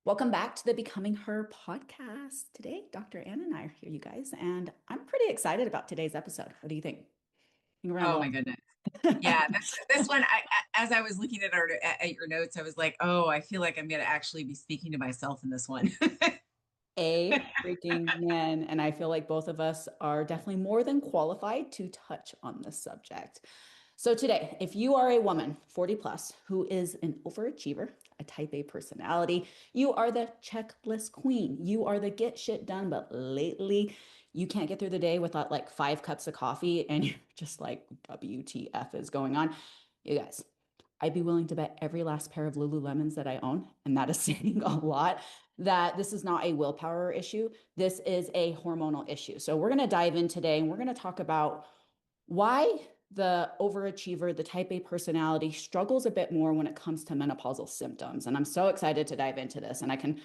Welcome back to the Becoming Her podcast. Today, Dr. Anne and I are here, you guys, and I'm pretty excited about today's episode. What do you think we're Oh gonna my goodness. go? Yeah, this one as I was looking at your notes, I was like, "Oh, I feel like I'm going to actually be speaking to myself in this one." A freaking man, and I feel like both of us are definitely more than qualified to touch on this subject. So today, if you are a woman 40 plus who is an overachiever, a type A personality, you are the checklist queen. You are the get shit done, but lately you can't get through the day without like 5 cups of coffee and you're just like, WTF is going on? You guys, I'd be willing to bet every last pair of Lululemons that I own, and that is saying a lot, that this is not a willpower issue. This is a hormonal issue. So we're going to dive in today and we're going to talk about why the overachiever, the type A personality struggles a bit more when it comes to menopausal symptoms. And I'm so excited to dive into this. And I can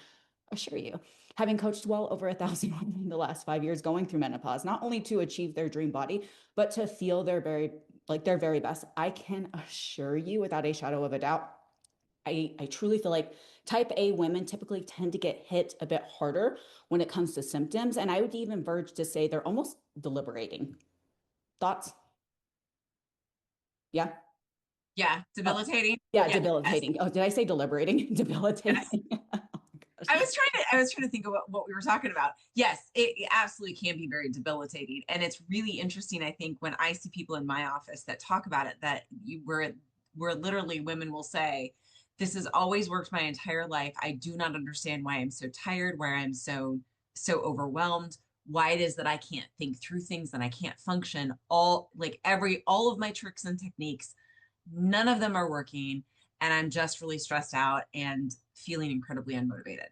assure you, having coached well over 1,000 women in the last 5 years going through menopause, not only to achieve their dream body, but to feel their very best, I can assure you without a shadow of a doubt, I truly feel like type A women typically tend to get hit a bit harder when it comes to symptoms. And I would even verge to say they're almost deliberating. Thoughts? Yeah. Yeah, Oh, debilitating. yeah, Yes. debilitating. Oh, did I say deliberating? Yes. Debilitating. Oh my I gosh. was trying to think of what we were talking about. Yes, it absolutely can be very debilitating. And it's really interesting, I think, when I see people in my office that talk about it, that where literally women will say, "This has always worked my entire life. I do not understand why I'm so tired, why I'm so overwhelmed, why it is that I can't think through things, that I can't function. All of my tricks and techniques, none of them are working, and I'm just really stressed out and feeling incredibly unmotivated."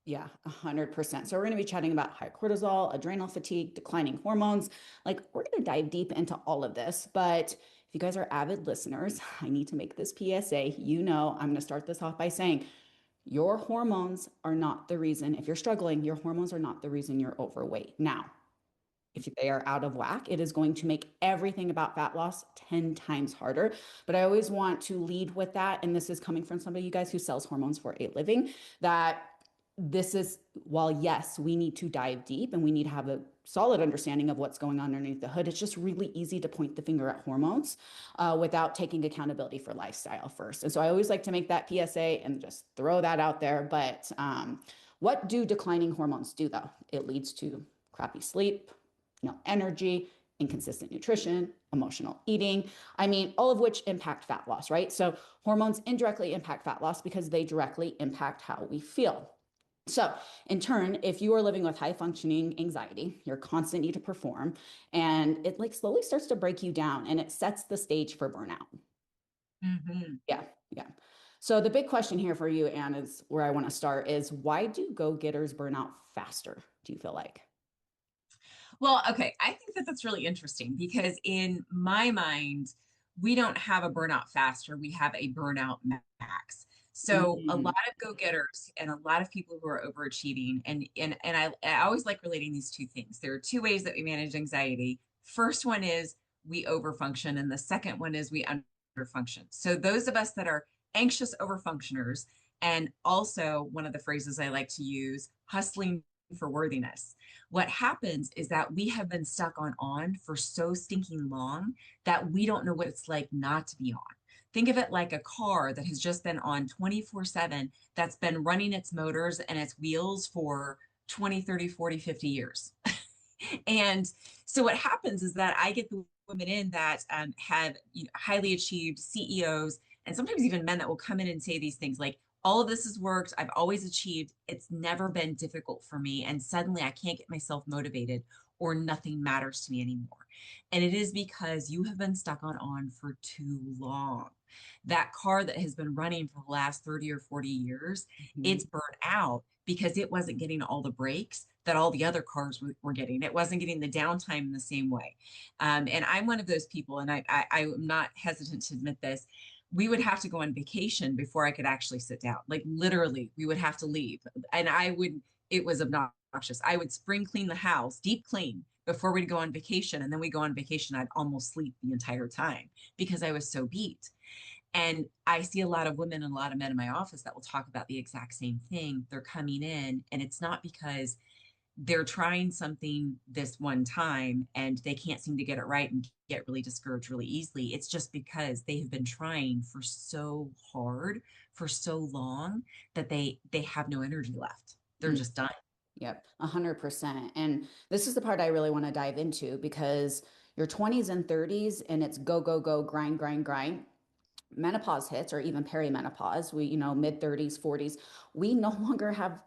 Yeah, 100%. So we're going to be chatting about high cortisol, adrenal fatigue, declining hormones. Like we're going to dive deep into all of this. But if you guys are avid listeners, I need to make this PSA. You know, I'm going to start this off by saying your hormones are not the reason. If you're struggling, your hormones are not the reason you're overweight. Now, if they are out of whack, it is going to make everything about fat loss 10 times harder. But I always want to lead with that. And this is coming from somebody, you guys, who sells hormones for a living, that this is, while yes, we need to dive deep and we need to have a solid understanding of what's going on underneath the hood. It's just really easy to point the finger at hormones without taking accountability for lifestyle first. And so I always like to make that PSA and just throw that out there. But what do declining hormones do, though? It leads to crappy sleep, energy, inconsistent nutrition, emotional eating. I mean, all of which impact fat loss, right? So hormones indirectly impact fat loss because they directly impact how we feel. So, in turn, if you are living with high functioning anxiety, your constant need to perform, and it like slowly starts to break you down and it sets the stage for burnout. Hmm. Yeah, yeah. So, the big question here for you, Anne, is where I want to start is why do go getters burn out faster? Do you feel like? Well, okay, I think that that's really interesting because in my mind, we don't have a burnout faster, we have a burnout max. So a lot Mm, of go-getters and a lot of people who are overachieving, and I always like relating these two things. There are two ways that we manage anxiety. First one is we overfunction, and the second one is we underfunction. So those of us that are anxious overfunctioners, and also one of the phrases I like to use, hustling for worthiness. What happens is that we have been stuck on for so stinking long that we don't know what it's like not to be on. Think of it like a car that has just been on 24/7, that's been running its motors and its wheels for 20, 30, 40, 50 years. And so what happens is that I get the women in that have, highly achieved CEOs, and sometimes even men that will come in and say these things like, all of this has worked. I've always achieved. It's never been difficult for me. And suddenly I can't get myself motivated, or nothing matters to me anymore. And it is because you have been stuck on for too long. That car that has been running for the last 30 or 40 years, mhm. it's burnt out because it wasn't getting all the breaks that all the other cars were getting. It wasn't getting the downtime in the same way. And I'm one of those people, and I'm not hesitant to admit this. We would have to go on vacation before I could actually sit down. Like literally, we would have to leave. And it was obnoxious. I would spring clean the house, deep clean, before we'd go on vacation. And then we go on vacation, I'd almost sleep the entire time because I was so beat. And I see a lot of women and a lot of men in my office that will talk about the exact same thing. They're coming in, and it's not because they're trying something this one time and they can't seem to get it right and get really discouraged really easily. It's just because they have been trying for so hard for so long that they have no energy left. They're Mm, just done. yep, 100%. And this is the part I really want to dive into because your 20s and 30s and it's go, go, go, grind, grind, grind. Menopause hits or even perimenopause, we, mid 30s, 40s, we no longer have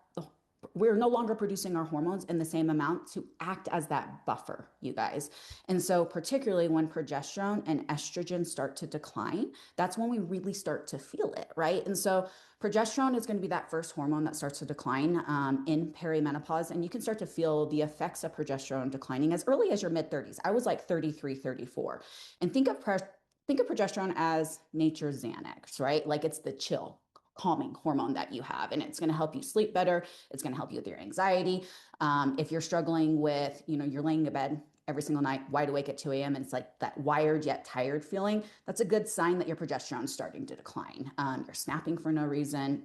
we're no longer producing our hormones in the same amount to act as that buffer, you guys. And so, particularly when progesterone and estrogen start to decline, that's when we really start to feel it, right? And so, progesterone is going to be that first hormone that starts to decline in perimenopause. And you can start to feel the effects of progesterone declining as early as your mid 30s. I was like 33, 34. And think of progesterone as nature's Xanax, right? Like it's the chill, calming hormone that you have, and it's going to help you sleep better. It's going to help you with your anxiety. If you're struggling with, you're laying in bed every single night, wide awake at 2 a.m., and it's like that wired yet tired feeling, that's a good sign that your progesterone is starting to decline. You're snapping for no reason.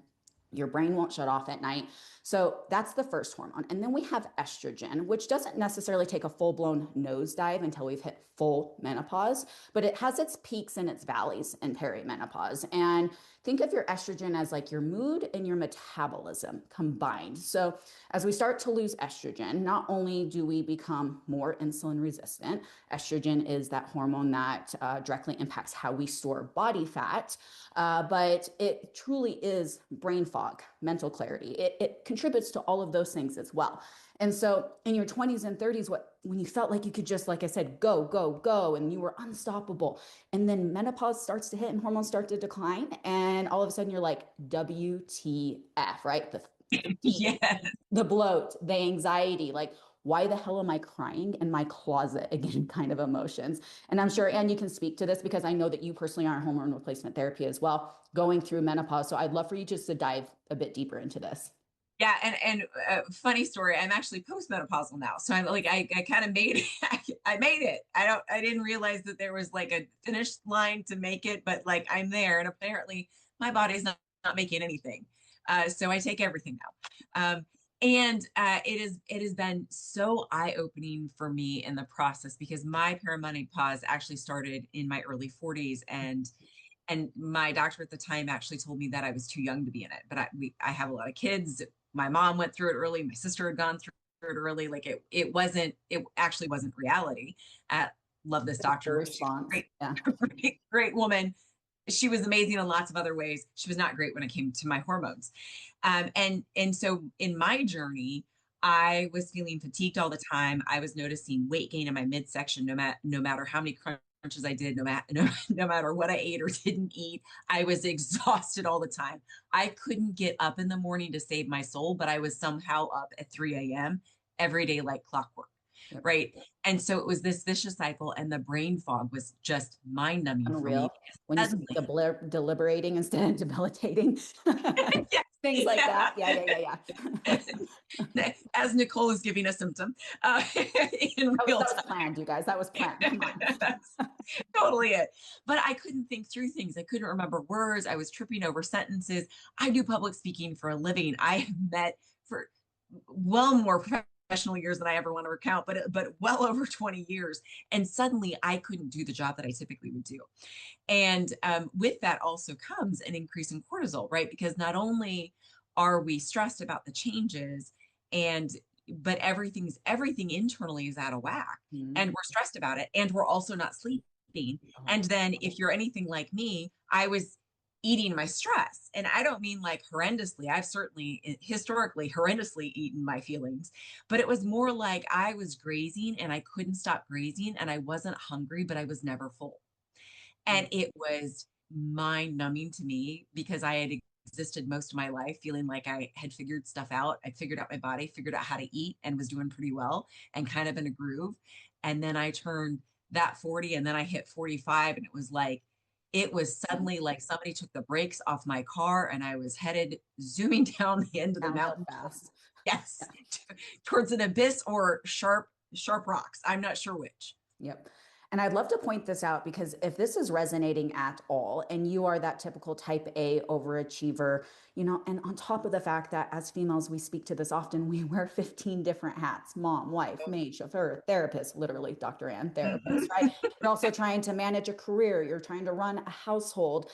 Your brain won't shut off at night. So that's the first hormone. And then we have estrogen, which doesn't necessarily take a full blown nosedive until we've hit full menopause, but it has its peaks and its valleys in perimenopause. And think of your estrogen as like your mood and your metabolism combined. So as we start to lose estrogen, not only do we become more insulin resistant, estrogen is that hormone that directly impacts how we store body fat, but it truly is brain fog, mental clarity. It contributes to all of those things as well. And so in your 20s and 30s, when you felt like you could just, like I said, go, go, go, and you were unstoppable. And then menopause starts to hit and hormones start to decline. And all of a sudden you're like, WTF, right? The fatigue, Yes. the bloat, the anxiety, like, why the hell am I crying in my closet again, kind of emotions. And I'm sure, Anne, you can speak to this because I know that you personally are in hormone replacement therapy as well, going through menopause. So I'd love for you just to dive a bit deeper into this. Yeah, and funny story. I'm actually postmenopausal now, so I'm like I kind of made it. I made it. I didn't realize that there was like a finish line to make it, but like I'm there, and apparently my body's not making anything. So I take everything now. And it has been so eye-opening for me in the process because my perimenopause actually started in my early 40s, and my doctor at the time actually told me that I was too young to be in it. But I have a lot of kids. My mom went through it early. My sister had gone through it early. Like it actually wasn't reality. Love this Your doctor. She's response. great, Yeah. great woman. She was amazing in lots of other ways. She was not great when it came to my hormones. And so in my journey, I was feeling fatigued all the time. I was noticing weight gain in my midsection, no matter how many crunches I did, no matter what I ate or didn't eat. I was exhausted all the time. I couldn't get up in the morning to save my soul, but I was somehow up at 3 a.m. every day like clockwork. Yep. Right. And so it was this vicious cycle, and the brain fog was just mind numbing for me. Unreal. When you say Suddenly, deliberating instead of debilitating, things like yeah. that. Yeah, yeah, yeah, yeah. As Nicole is giving a symptom in That was, real that was time. planned, you guys. That was planned. Come on. That's totally it. But I couldn't think through things. I couldn't remember words. I was tripping over sentences. I do public speaking for a living. I have met for well more professional years than I ever want to recount, but well over 20 years. And suddenly I couldn't do the job that I typically would do. And with that also comes an increase in cortisol, right? Because not only are we stressed about the changes, and but everything internally is out of whack, Mhm. and we're stressed about it, and we're also not sleeping. And then if you're anything like me, I was eating my stress. And I don't mean like horrendously. I've certainly historically horrendously eaten my feelings, but it was more like I was grazing and I couldn't stop grazing, and I wasn't hungry, but I was never full. And it was mind numbing to me because I had existed most of my life feeling like I had figured stuff out. I'd figured out my body, figured out how to eat, and was doing pretty well and kind of in a groove. And then I turned that 40, and then I hit 45, and it was suddenly like somebody took the brakes off my car, and I was headed zooming down the end of the Downhill mountain. fast. Yeah. Yes, towards an abyss or sharp rocks. I'm not sure which. Yep. And I'd love to point this out because if this is resonating at all, and you are that typical type A overachiever, and on top of the fact that as females, we speak to this often, we wear 15 different hats: mom, wife, maid, chauffeur, therapist, literally, Dr. Ann, therapist, right? You're also trying to manage a career, you're trying to run a household.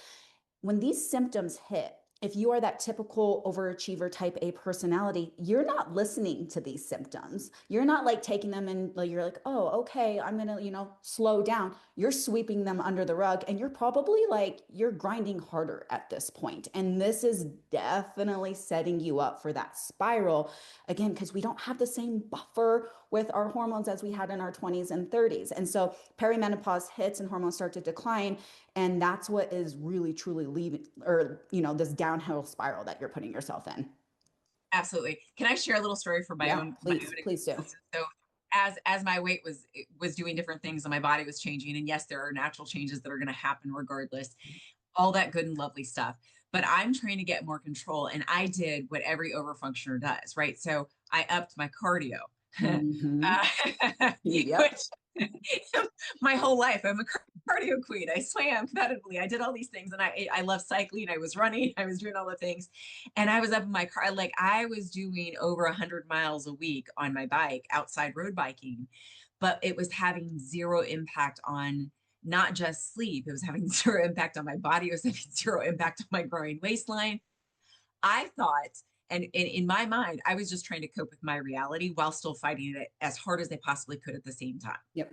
When these symptoms hit, if you are that typical overachiever type A personality, you're not listening to these symptoms. You're not like taking them and like, you're like, oh, okay, I'm gonna, slow down. You're sweeping them under the rug, and you're probably like, you're grinding harder at this point. And this is definitely setting you up for that spiral again, because we don't have the same buffer with our hormones as we had in our 20s and 30s. And so perimenopause hits and hormones start to decline, and that's what is really truly leaving, or this downhill spiral that you're putting yourself in. Absolutely. Can I share a little story from Yeah, my please, own please do. experience? So as my weight was doing different things and my body was changing, and yes, there are natural changes that are going to happen regardless, all that good and lovely stuff. But I'm trying to get more control, and I did what every overfunctioner does, right? So I upped my cardio, Mm-hmm. Yep. which my whole life I'm a cardio queen. I swam competitively. I did all these things, and I love cycling. I was running. I was doing all the things, and I was up in my car. Like I was doing over 100 miles a week on my bike, outside road biking, but it was having zero impact on not just sleep. It was having zero impact on my body. It was having zero impact on my growing waistline. I thought, and in my mind, I was just trying to cope with my reality while still fighting it as hard as I possibly could at the same time. Yep.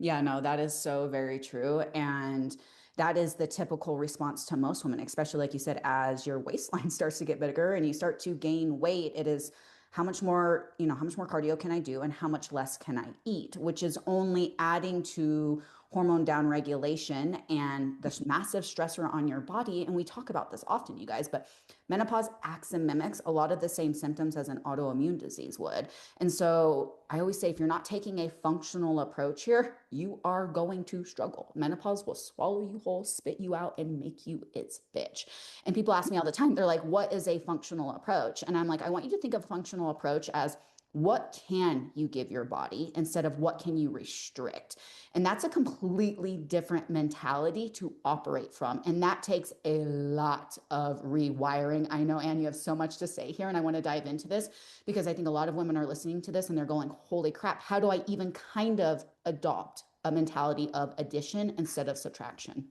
Yeah, no, that is so very true. And that is the typical response to most women, especially like you said, as your waistline starts to get bigger and you start to gain weight, it is how much more cardio can I do and how much less can I eat, which is only adding to hormone downregulation and this massive stressor on your body. And we talk about this often, you guys, but menopause acts and mimics a lot of the same symptoms as an autoimmune disease would. And so I always say, if you're not taking a functional approach here, you are going to struggle. Menopause will swallow you whole, spit you out, and make you its bitch. And people ask me all the time, they're like, what is a functional approach? And I'm like, I want you to think of functional approach as, what can you give your body instead of what can you restrict? And that's a completely different mentality to operate from. And that takes a lot of rewiring. I know, Anne, you have so much to say here, and I want to dive into this because I think a lot of women are listening to this and they're going, holy crap, how do I even kind of adopt a mentality of addition instead of subtraction?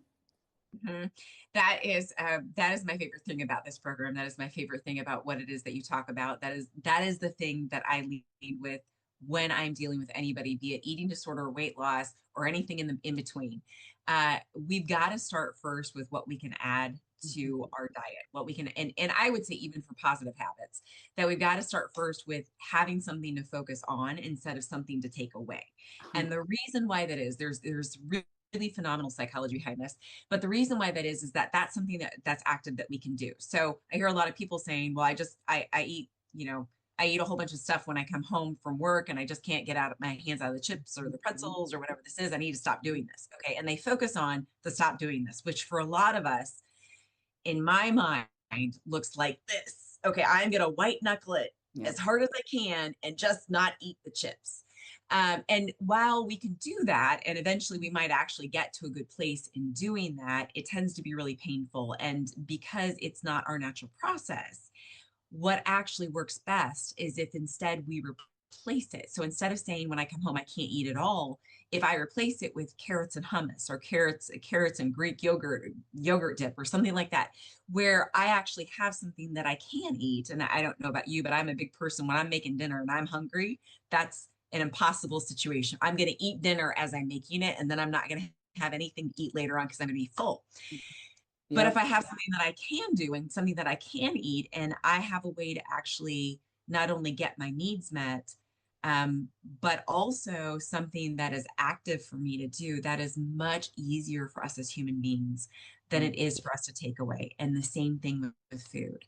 Mhm. That is my favorite thing about this program. That is my favorite thing about what it is that you talk about. That is the thing that I lead with when I'm dealing with anybody, be it eating disorder, weight loss, or anything in the in between. We've got to start first with what we can add to our diet, what we can, and I would say even for positive habits, that we've got to start first with having something to focus on instead of something to take away. And the reason why that is, there's really phenomenal psychology behind this. But the reason why that is that that's something that's active that we can do. So I hear a lot of people saying, well, I eat, I eat a whole bunch of stuff when I come home from work and I just can't get out of my hands out of the chips or the pretzels or whatever this is. I need to stop doing this. Okay. And they focus on the stop doing this, which for a lot of us, in my mind, looks like this. Okay. I'm going to white knuckle it Yep. as hard as I can and just not eat the chips. And while we can do that, and eventually we might actually get to a good place in doing that, it tends to be really painful. And because it's not our natural process, what actually works best is if instead we replace it. So instead of saying when I come home I can't eat at all, if I replace it with carrots and hummus or carrots and Greek yogurt dip or something like that, where I actually have something that I can eat. And I don't know about you, but I'm a big person. When I'm making dinner and I'm hungry, that's an impossible situation. I'm going to eat dinner as I'm making it, and then I'm not going to have anything to eat later on because I'm going to be full. But if Yep. I have something that I can do and something that I can eat, and I have a way to actually not only get my needs met, but also something that is active for me to do, that is much easier for us as human beings than it is for us to take away. And the same thing with food.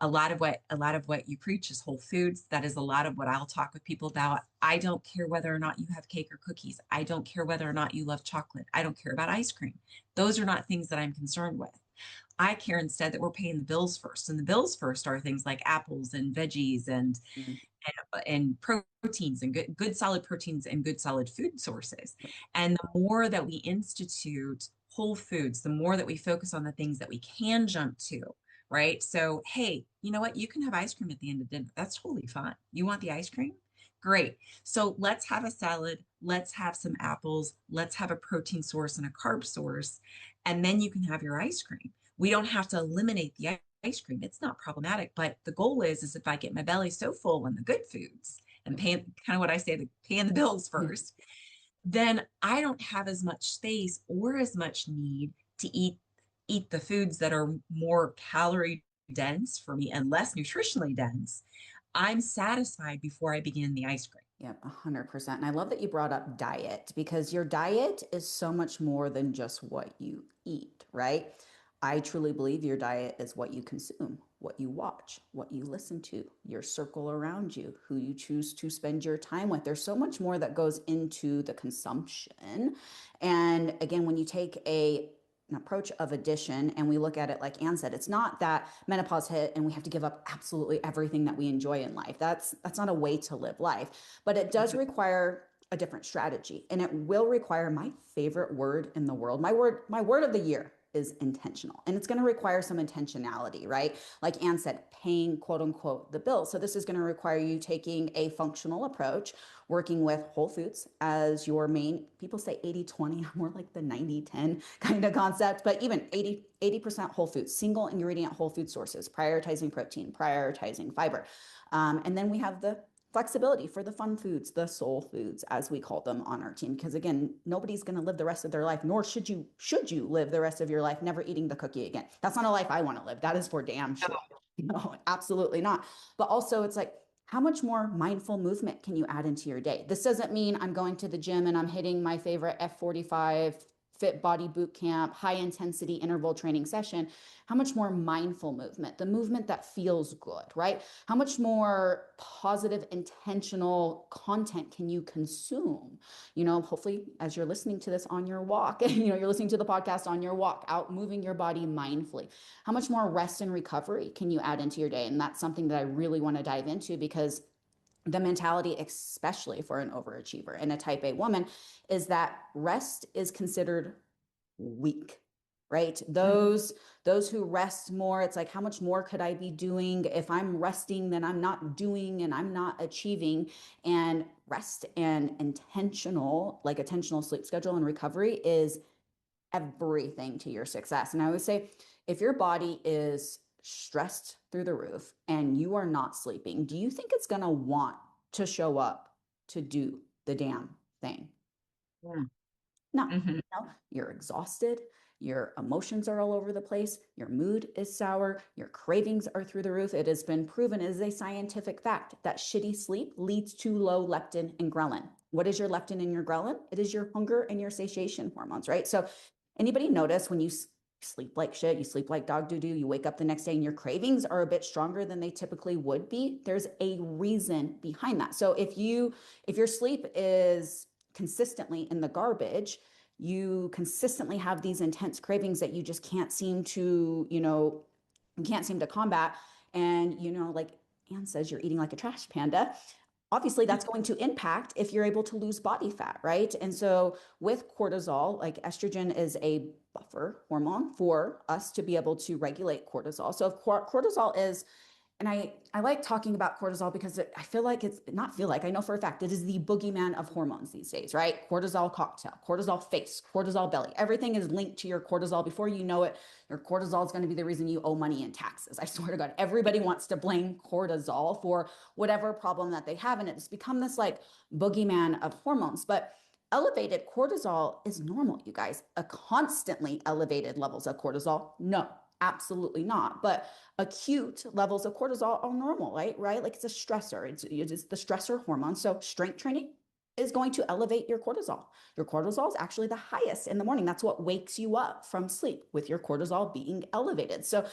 A lot of what you preach is whole foods. That is a lot of what I'll talk with people about. I don't care whether or not you have cake or cookies. I don't care whether or not you love chocolate. I don't care about ice cream. Those are not things that I'm concerned with. I care instead that we're paying the bills first. And the bills first are things like apples and veggies Mm. and proteins and good solid proteins and good solid food sources. And the more that we institute whole foods, the more that we focus on the things that we can jump to, right? So, hey, you know what? You can have ice cream at the end of dinner. That's totally fine. You want the ice cream? Great. So let's have a salad. Let's have some apples. Let's have a protein source and a carb source. And then you can have your ice cream. We don't have to eliminate the ice cream. It's not problematic. But the goal is if I get my belly so full on the good foods and paying kind of what I say, the paying the bills first, then I don't have as much space or as much need to eat the foods that are more calorie dense for me and less nutritionally dense. I'm satisfied before I begin the ice cream. Yep, 100%. And I love that you brought up diet because your diet is so much more than just what you eat, right? I truly believe your diet is what you consume, what you watch, what you listen to, your circle around you, who you choose to spend your time with. There's so much more that goes into the consumption. And again, when you take an approach of addition and we look at it like Anne said, it's not that menopause hit and we have to give up absolutely everything that we enjoy in life. That's not a way to live life, but it does require a different strategy, and it will require my favorite word in the world. My word of the year is intentional, and it's going to require some intentionality, right? Like Anne said, paying quote unquote the bill. So this is going to require you taking a functional approach, working with whole foods as your main. People say 80-20, more like the 90-10 kind of concept, but even 80% whole foods, single ingredient whole food sources, prioritizing protein, prioritizing fiber. And then we have the flexibility for the fun foods, the soul foods, as we call them on our team. Because again, nobody's going to live the rest of their life, nor should you live the rest of your life never eating the cookie again. That's not a life I want to live. That is for damn sure. No, absolutely not. But also, it's like, how much more mindful movement can you add into your day? This doesn't mean I'm going to the gym and I'm hitting my favorite F45 fit body boot camp, high intensity interval training session. How much more mindful movement, the movement that feels good, right? How much more positive, intentional content can you consume? Hopefully, as you're listening to this on your walk, you're listening to the podcast on your walk, out moving your body mindfully. How much more rest and recovery can you add into your day? And that's something that I really want to dive into because the mentality, especially for an overachiever and a type A woman, is that rest is considered weak, right? Those who rest more, it's like, how much more could I be doing? If I'm resting, then I'm not doing and I'm not achieving. And rest and attentional sleep schedule and recovery is everything to your success. And I would say, if your body is stressed through the roof and you are not sleeping, do you think it's going to want to show up to do the damn thing? Yeah. No, Mhm. no, you're exhausted. Your emotions are all over the place. Your mood is sour. Your cravings are through the roof. It has been proven, it is a scientific fact that shitty sleep leads to low leptin and ghrelin. What is your leptin and your ghrelin? It is your hunger and your satiation hormones, right? So, anybody notice when you sleep like shit, you sleep like dog doo doo, you wake up the next day and your cravings are a bit stronger than they typically would be? There's a reason behind that. So, if your sleep is consistently in the garbage, you consistently have these intense cravings that you just can't seem to, you can't seem to combat. And, like Anne says, you're eating like a trash panda. Obviously, that's going to impact if you're able to lose body fat, right? And so with cortisol, like estrogen is a buffer hormone for us to be able to regulate cortisol. So if cortisol is, and I like talking about cortisol because I feel like it's not feel like I know for a fact it is the boogeyman of hormones these days, right? Cortisol cocktail, cortisol face, cortisol belly. Everything is linked to your cortisol. Before you know it, your cortisol is going to be the reason you owe money in taxes. I swear to God, everybody wants to blame cortisol for whatever problem that they have. And it's become this like boogeyman of hormones. But elevated cortisol is normal, you guys. A constantly elevated levels of cortisol, no, absolutely not. But acute levels of cortisol are normal, right? Like it's a stressor. It's the stressor hormone. So strength training is going to elevate your cortisol. Your cortisol is actually the highest in the morning. That's what wakes you up from sleep, with your cortisol being elevated. So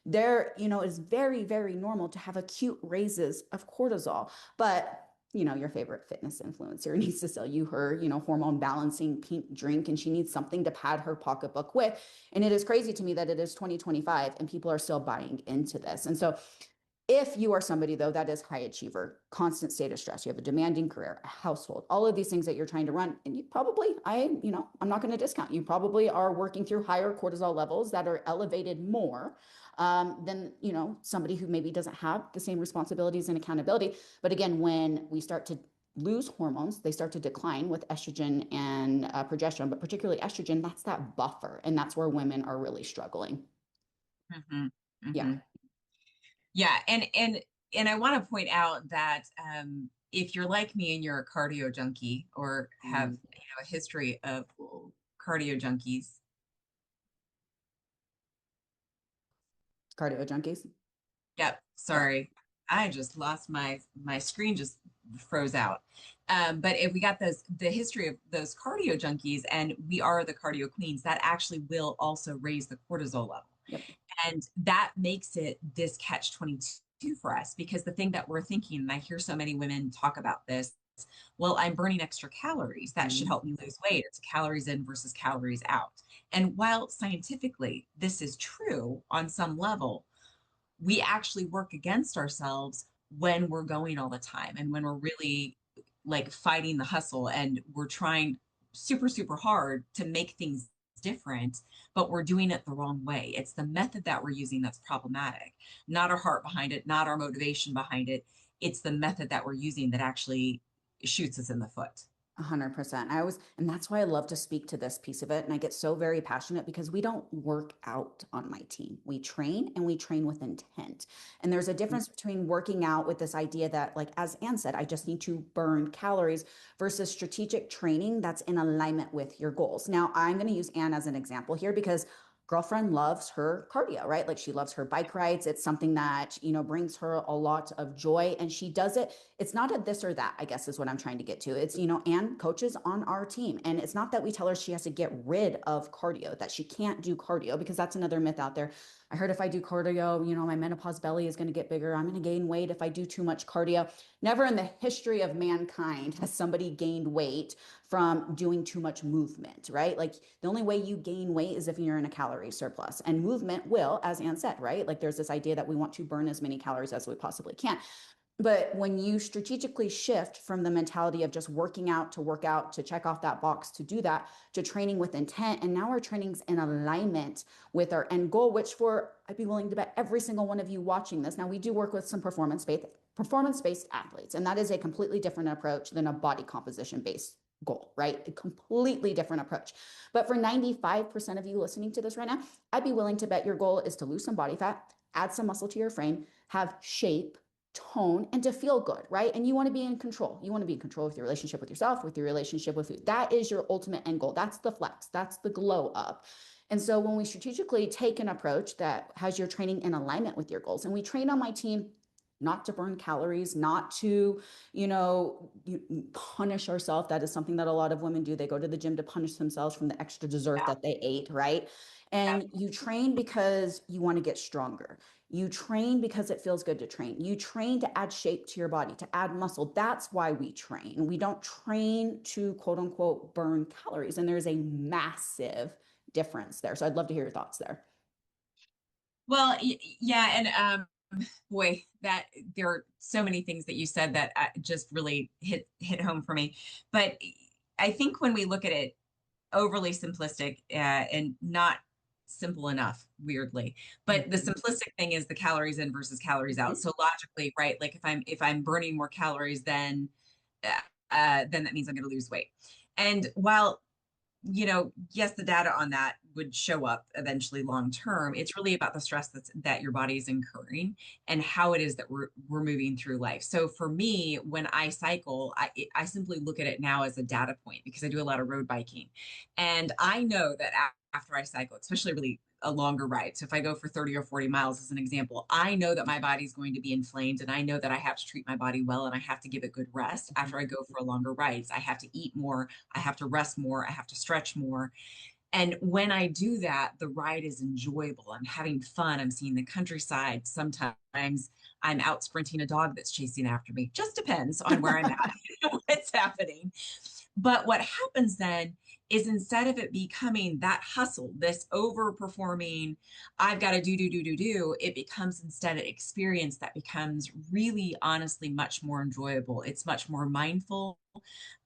there, it's very, very normal to have acute raises of cortisol. But your favorite fitness influencer needs to sell you her, hormone balancing pink drink, and she needs something to pad her pocketbook with. And it is crazy to me that it is 2025 and people are still buying into this. And so if you are somebody, though, that is high achiever, constant state of stress, you have a demanding career, a household, all of these things that you're trying to run, and you probably, I'm not going to discount, you probably are working through higher cortisol levels that are elevated more than, somebody who maybe doesn't have the same responsibilities and accountability. But again, when we start to lose hormones, they start to decline with estrogen and progesterone, but particularly estrogen, that's that buffer. And that's where women are really struggling. Hmm. Yeah. Hmm. Yeah, and I want to point out that if you're like me and you're a cardio junkie or have a history of cardio junkies. Cardio junkies. Yep, Yeah. sorry. I just lost my screen just froze out. But if we got the history of those cardio junkies and we are the cardio queens, that actually will also raise the cortisol level. Yep. And that makes it this catch 22 for us because the thing that we're thinking, and I hear so many women talk about this, well, I'm burning extra calories. That should Mhm. help me lose weight. It's calories in versus calories out. And while scientifically this is true on some level, we actually work against ourselves when we're going all the time and when we're really like fighting the hustle and we're trying super, super hard to make things different, but we're doing it the wrong way. It's the method that we're using that's problematic, not our heart behind it, not our motivation behind it. It's the method that we're using that actually shoots us in the foot. 100%. And that's why I love to speak to this piece of it. And I get so very passionate because we don't work out on my team. We train and we train with intent. And there's a difference between working out with this idea that, like, as Anne said, I just need to burn calories versus strategic training that's in alignment with your goals. Now, I'm going to use Anne as an example here because girlfriend loves her cardio, right? Like she loves her bike rides. It's something that, brings her a lot of joy and she does it. It's not a this or that, I guess is what I'm trying to get to. It's, Anne coaches on our team. And it's not that we tell her she has to get rid of cardio, that she can't do cardio, because that's another myth out there. I heard if I do cardio, my menopause belly is going to get bigger. I'm going to gain weight if I do too much cardio. Never in the history of mankind has somebody gained weight from doing too much movement, right? Like the only way you gain weight is if you're in a calorie surplus. And movement will, as Anne said, right? Like there's this idea that we want to burn as many calories as we possibly can. But when you strategically shift from the mentality of just working out to work out to check off that box to do that to training with intent, and now our training's in alignment with our end goal, which for I'd be willing to bet every single one of you watching this. Now we do work with some performance based athletes, and that is a completely different approach than a body composition based goal, right? A completely different approach. But for 95% of you listening to this right now, I'd be willing to bet your goal is to lose some body fat, add some muscle to your frame, have shape, tone, and to feel good, right? And you want to be in control. You want to be in control with your relationship with yourself, with your relationship with food. That is your ultimate end goal. That's the flex. That's the glow up. And so when we strategically take an approach that has your training in alignment with your goals, and we train on my team not to burn calories, not to, punish ourselves. That is something that a lot of women do. They go to the gym to punish themselves from the extra dessert Yeah. that they ate, right? And you train because you want to get stronger. You train because it feels good to train. You train to add shape to your body, to add muscle. That's why we train. We don't train to quote unquote burn calories. And there's a massive difference there. So I'd love to hear your thoughts there. Well, yeah, and boy, that there are so many things that you said that just really hit home for me. But I think when we look at it overly simplistic and not simple enough, weirdly, but the Mhm. simplistic thing is the calories in versus calories out. Mhm. So logically, right? Like if I'm burning more calories, then that means I'm going to lose weight. And while yes, the data on that would show up eventually long term. It's really about the stress that your body is incurring and how it is that we're moving through life. So for me, when I cycle, I simply look at it now as a data point because I do a lot of road biking, and I know that after I cycle, especially really a longer ride. So if I go for 30 or 40 miles as an example, I know that my body's going to be inflamed and I know that I have to treat my body well and I have to give it good rest after I go for a longer ride. I have to eat more, I have to rest more, I have to stretch more. And when I do that, the ride is enjoyable. I'm having fun. I'm seeing the countryside. Sometimes I'm out sprinting a dog that's chasing after me. Just depends on where I'm at, what's happening. But what happens then is instead of it becoming that hustle, this overperforming, I've got to do, it becomes instead an experience that becomes really, honestly, much more enjoyable. It's much more mindful.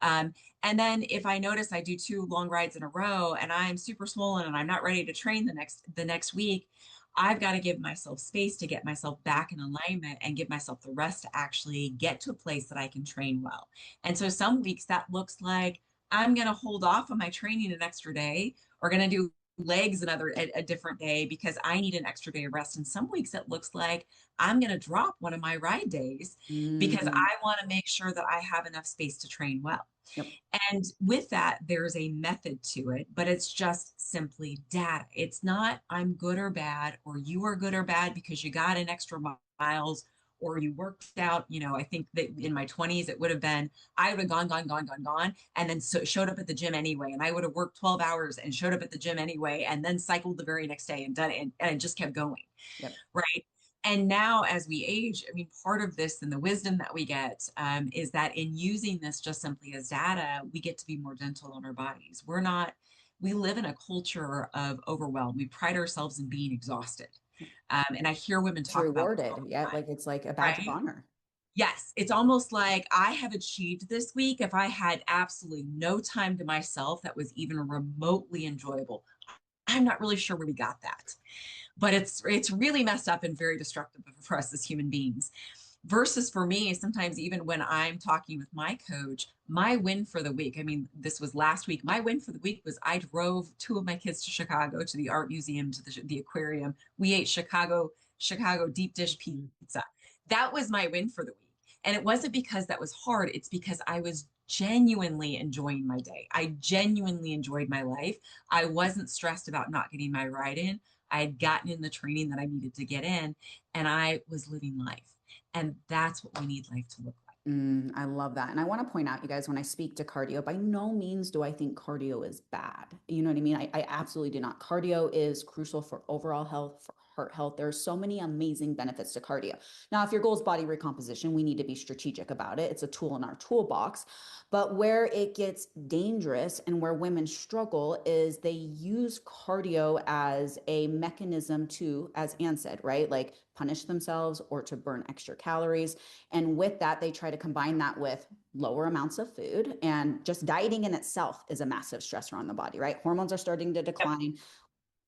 Um, and then if I notice I do 2 long rides in a row and I'm super swollen and I'm not ready to train the next week, I've got to give myself space to get myself back in alignment and give myself the rest to actually get to a place that I can train well. And so some weeks that looks like I'm going to hold off on my training an extra day or going to do legs a different day because I need an extra day of rest. And some weeks it looks like I'm going to drop one of my ride days because Mm, I want to make sure that I have enough space to train well. yep. And with that, there's a method to it, but it's just simply data. It's not I'm good or bad, or you are good or bad because you got an extra miles or you worked out. I think that in my 20s, it would have been I would have gone, and then showed up at the gym anyway. And I would have worked 12 hours and showed up at the gym anyway, and then cycled the very next day and done it. And it just kept going. Yep. Right. And now, as we age, I mean, part of this and the wisdom that we get is that in using this just simply as data, we get to be more gentle on our bodies. We live in a culture of overwhelm. We pride ourselves in being exhausted. And I hear women It's talk about this all rewarded. Yeah. the time, Like it's like a badge of right? honor. Yes, it's almost like I have achieved this week if I had absolutely no time to myself that was even remotely enjoyable. I'm not really sure where we got that, but it's really messed up and very destructive for us as human beings. Versus for me, sometimes even when I'm talking with my coach, my win for the week, I mean, this was last week. My win for the week was I drove 2 of my kids to Chicago, to the art museum, to the aquarium. We ate Chicago deep dish Mhm. pizza. That was my win for the week. And it wasn't because that was hard. It's because I was genuinely enjoying my day. I genuinely enjoyed my life. I wasn't stressed about not getting my ride in. I had gotten in the training that I needed to get in, and I was living life. And that's what we need life to look like. I love that. And I want to point out, you guys, when I speak to cardio, by no means do I think cardio is bad. You know what I mean? I absolutely do not. Cardio is crucial for overall health, for heart health. There are so many amazing benefits to cardio. Now, if your goal is body recomposition, we need to be strategic about it. It's a tool in our toolbox. But where it gets dangerous and where women struggle is they use cardio as a mechanism to, as Anne said, right? Like punish themselves or to burn extra calories. And with that, they try to combine that with lower amounts of food. And just dieting in itself is a massive stressor on the body, right? Hormones are starting to Yep. decline.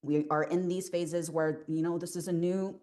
We are in these phases where, this is a new,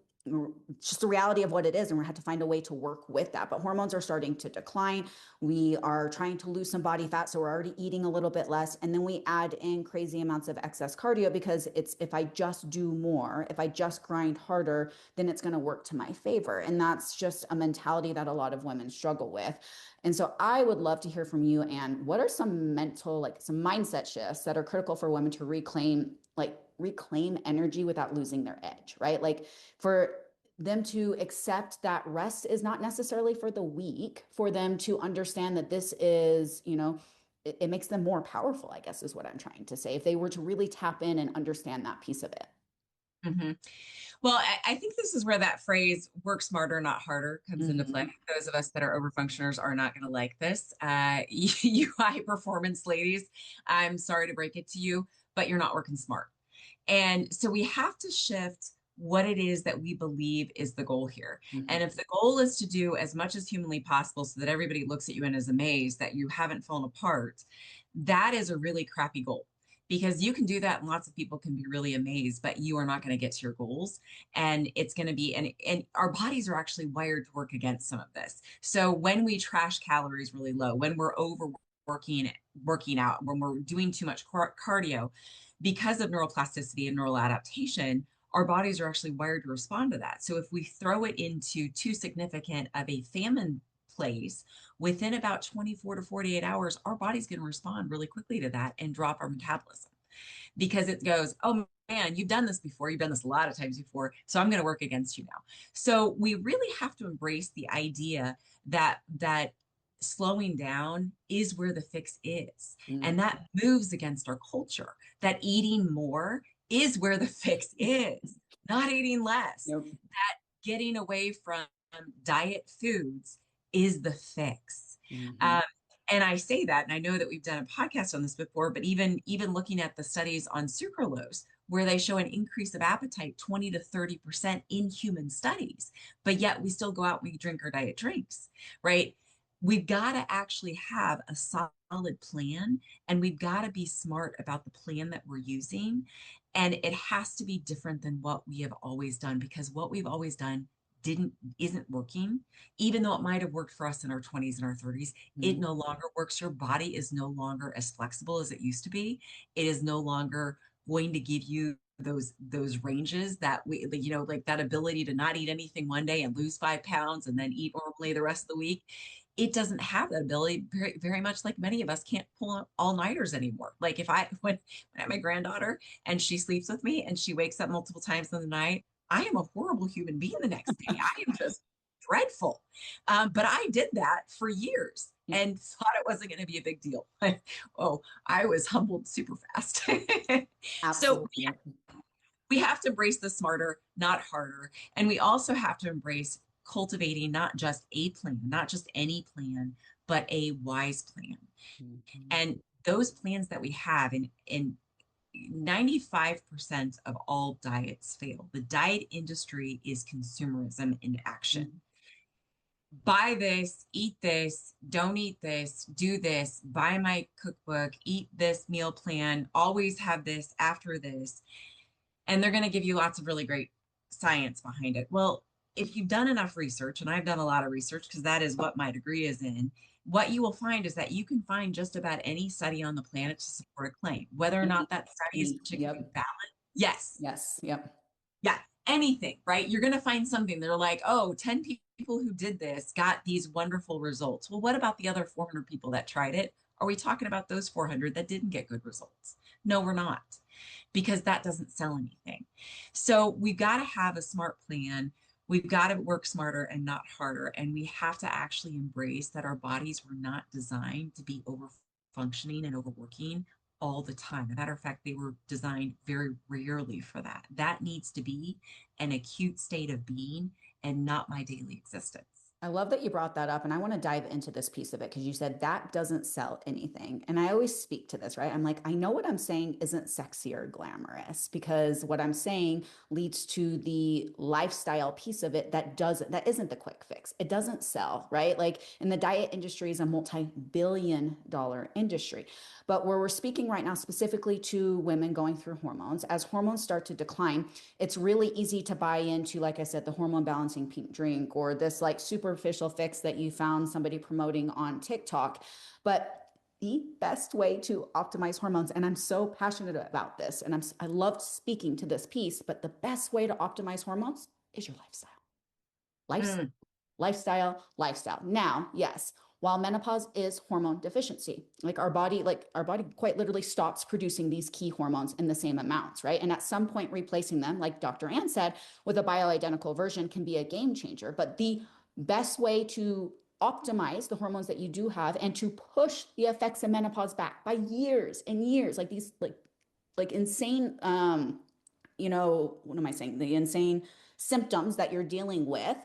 just the reality of what it is, and we have to find a way to work with that. But hormones are starting to decline. We are trying to lose some body fat, so we're already eating a little bit less, and then we add in crazy amounts of excess cardio because it's if I just do more, if I just grind harder, then it's going to work to my favor. And that's just a mentality that a lot of women struggle with. And so I would love to hear from you. And what are some mental, like some mindset shifts that are critical for women to reclaim energy without losing their edge, right? Like for them to accept that rest is not necessarily for the weak, for them to understand that this is, it makes them more powerful, I guess is what I'm trying to say. If they were to really tap in and understand that piece of it. Mm-hmm. Well, I think this is where that phrase work smarter, not harder comes into play. Mm-hmm. Those of us that are overfunctioners are not going to like this. You high performance ladies, I'm sorry to break it to you, but you're not working smart. And so we have to shift what it is that we believe is the goal here. Mm-hmm. And if the goal is to do as much as humanly possible so that everybody looks at you and is amazed that you haven't fallen apart, that is a really crappy goal. Because you can do that and lots of people can be really amazed, but you are not going to get to your goals. And it's going to be, and our bodies are actually wired to work against some of this. So when we trash calories really low, when we're working out, when we're doing too much cardio, because of neuroplasticity and neural adaptation, our bodies are actually wired to respond to that. So if we throw it into too significant of a famine place, within about 24 to 48 hours, our body's going to respond really quickly to that and drop our metabolism because it goes, oh man, you've done this before. You've done this a lot of times before. So I'm going to work against you now. So we really have to embrace the idea that slowing down is where the fix is. And Mhm. that moves against our culture, that eating more is where the fix is, not eating less. Nope. That getting away from diet foods is the fix. Mhm. Um, and I say that, and I know that we've done a podcast on this before, but even looking at the studies on sucralose, where they show an increase of appetite 20 to 30% in human studies, but yet we still go out and we drink our diet drinks, right? We've got to actually have a solid plan, and we've got to be smart about the plan that we're using. And it has to be different than what we have always done, because what we've always done didn't isn't working. Even though it might have worked for us in our 20s and our 30s, it Mhm. no longer works. Your body is no longer as flexible as it used to be. It is no longer going to give you those ranges that we, like that ability to not eat anything one day and lose 5 pounds and then eat normally the rest of the week. It doesn't have that ability, very, very much like many of us can't pull all-nighters anymore. Like if when I have my granddaughter and she sleeps with me and she wakes up multiple times in the night, I am a horrible human being the next day. I am just dreadful. But I did that for years and thought it wasn't going to be a big deal. Oh, I was humbled super fast. So Absolutely. we have to embrace the smarter, not harder. And we also have to embrace cultivating not just a plan, not just any plan, but a wise plan. Mhm. And those plans that we have in 95% of all diets fail. The diet industry is consumerism in action. Mhm. Buy this, eat this, don't eat this, do this, buy my cookbook, eat this meal plan, always have this after this. And they're going to give you lots of really great science behind it. Well, if you've done enough research, and I've done a lot of research because that is what my degree is in, what you will find is that you can find just about any study on the planet to support a claim, whether or not Any, that study is any, particularly yep. valid. Yes, Yes. Yep. yeah, anything, right? You're going to find something. They're like, oh, 10 people who did this got these wonderful results. Well, what about the other 400 people that tried it? Are we talking about those 400 that didn't get good results? No, we're not, because that doesn't sell anything. So we've got to have a smart plan. We've got to work smarter and not harder. And we have to actually embrace that our bodies were not designed to be over functioning and overworking all the time. As a matter of fact, they were designed very rarely for that. That needs to be an acute state of being and not my daily existence. I love that you brought that up. And I want to dive into this piece of it because you said that doesn't sell anything. And I always speak to this, right? I'm like, I know what I'm saying isn't sexy or glamorous because what I'm saying leads to the lifestyle piece of it that isn't the quick fix. It doesn't sell, right? Like, in the diet industry is a multi-billion-dollar industry. But where we're speaking right now specifically to women going through hormones, as hormones start to decline, it's really easy to buy into, like I said, the hormone balancing pink drink or this like superficial fix that you found somebody promoting on TikTok. But the best way to optimize hormones, and I'm so passionate about this, and I love speaking to this piece, but the best way to optimize hormones is your lifestyle. Lifestyle, Mm, lifestyle. Now, yes, while menopause is hormone deficiency, like our body quite literally stops producing these key hormones in the same amounts, right? And at some point, replacing them, like Dr. Ann said, with a bioidentical version can be a game changer. But the best way to optimize the hormones that you do have and to push the effects of menopause back by years and years, like these like insane what am I saying? The insane symptoms that you're dealing with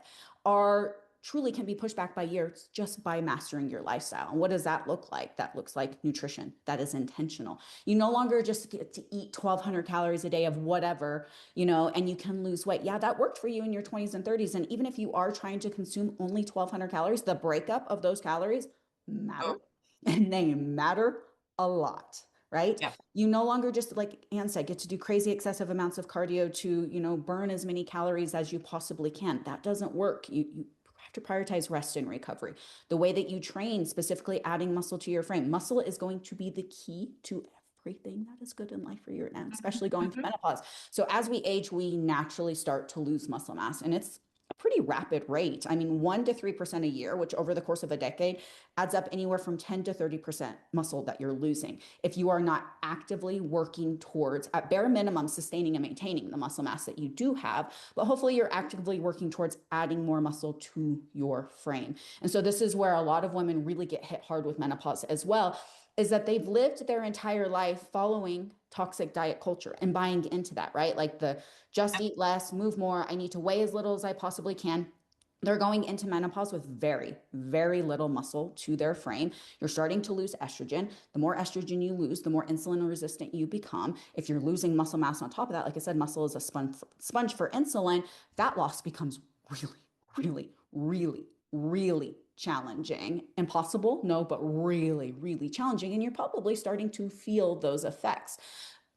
are truly can be pushed back by years just by mastering your lifestyle. And what does that look like? That looks like nutrition that is intentional. You no longer just get to eat 1,200 calories a day of whatever, and you can lose weight. Yeah, that worked for you in your 20s and 30s. And even if you are trying to consume only 1,200 calories, the breakup of those calories matter, oh, and they matter a lot, right? yeah. You no longer just, like Anne said, get to do crazy excessive amounts of cardio to, burn as many calories as you possibly can. That doesn't work. You have to prioritize rest and recovery. The way that you train, specifically adding muscle to your frame. Muscle is going to be the key to everything that is good in life for you, and especially going through Mhm. menopause. So as we age, we naturally start to lose muscle mass, and it's a pretty rapid rate. I mean, 1 to 3% a year, which over the course of a decade adds up anywhere from 10 to 30% muscle that you're losing if you are not actively working towards, at bare minimum, sustaining and maintaining the muscle mass that you do have. But hopefully, you're actively working towards adding more muscle to your frame. And so, this is where a lot of women really get hit hard with menopause as well, is that they've lived their entire life following toxic diet culture and buying into that, right? Like the just eat less, move more, I need to weigh as little as I possibly can. They're going into menopause with very, very little muscle to their frame. You're starting to lose estrogen. The more estrogen you lose, the more insulin resistant you become. If you're losing muscle mass on top of that, like I said, muscle is a sponge for insulin. Fat loss becomes really, really, really, really challenging. Impossible? No, but really, really challenging. And you're probably starting to feel those effects.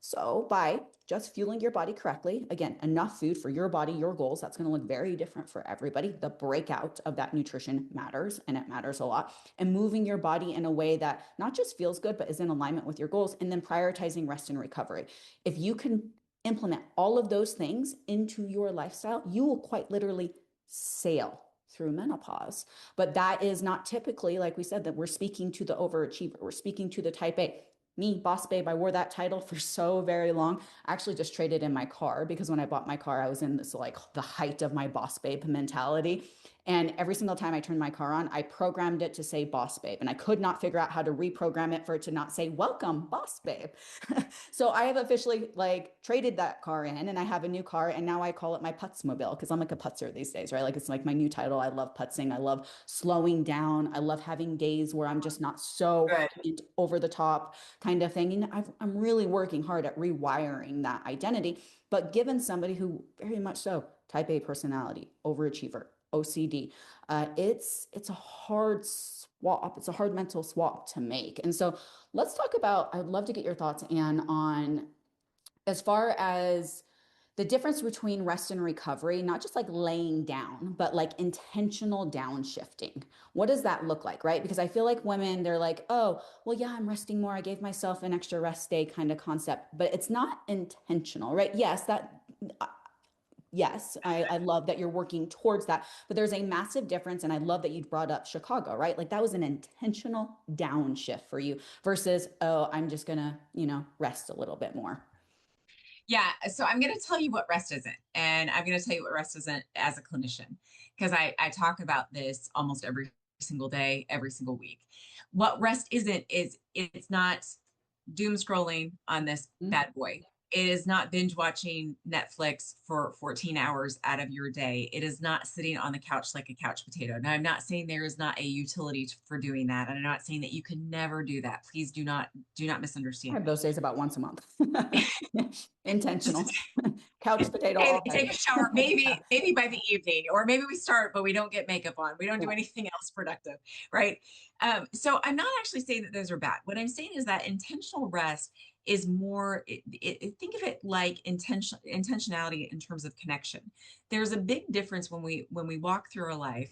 So, by just fueling your body correctly, again, enough food for your body, your goals, that's going to look very different for everybody. The breakout of that nutrition matters, and it matters a lot. And moving your body in a way that not just feels good, but is in alignment with your goals, and then prioritizing rest and recovery. If you can implement all of those things into your lifestyle, you will quite literally sail through menopause. But that is not typically, like we said, that we're speaking to the overachiever, we're speaking to the type A. Me, boss babe, I wore that title for so very long. I actually just traded in my car because when I bought my car, I was in this like the height of my boss babe mentality. And every single time I turned my car on, I programmed it to say boss babe. And I could not figure out how to reprogram it for it to not say welcome, boss babe. So I have officially like traded that car in and I have a new car. And now I call it my Putzmobile because I'm like a putzer these days, right? Like it's like my new title. I love putzing. I love slowing down. I love having days where I'm just not so over the top kind of thing. And I'm really working hard at rewiring that identity. But given somebody who very much so type A personality, overachiever, OCD, it's a hard swap. It's a hard mental swap to make. And so let's talk about, I'd love to get your thoughts, Anne, on as far as the difference between rest and recovery, not just like laying down, but like intentional downshifting. What does that look like, right? Because I feel like women, they're like, oh, well, yeah, I'm resting more. I gave myself an extra rest day kind of concept, but it's not intentional, right? Yes, I love that you're working towards that, but there's a massive difference. And I love that you brought up Chicago, right? Like that was an intentional downshift for you versus, oh, I'm just gonna, rest a little bit more. Yeah. So I'm going to tell you what rest isn't. And I'm going to tell you what rest isn't as a clinician, because I talk about this almost every single day, every single week. What rest isn't is it's not doom scrolling on this bad boy. It is not binge watching Netflix for 14 hours out of your day. It is not sitting on the couch like a couch potato. Now, I'm not saying there is not a utility for doing that. And I'm not saying that you can never do that. Please do not I misunderstand have me. those days about once a month. Just Intentional. Couch potato hey, all take a day. shower, maybe by the evening, or maybe we start, but we don't get makeup on. We don't do Yeah. anything else productive, right? So I'm not actually saying that those are bad. What I'm saying is that intentional rest is more, think of it like intentionality in terms of connection. There's a big difference when we walk through our life,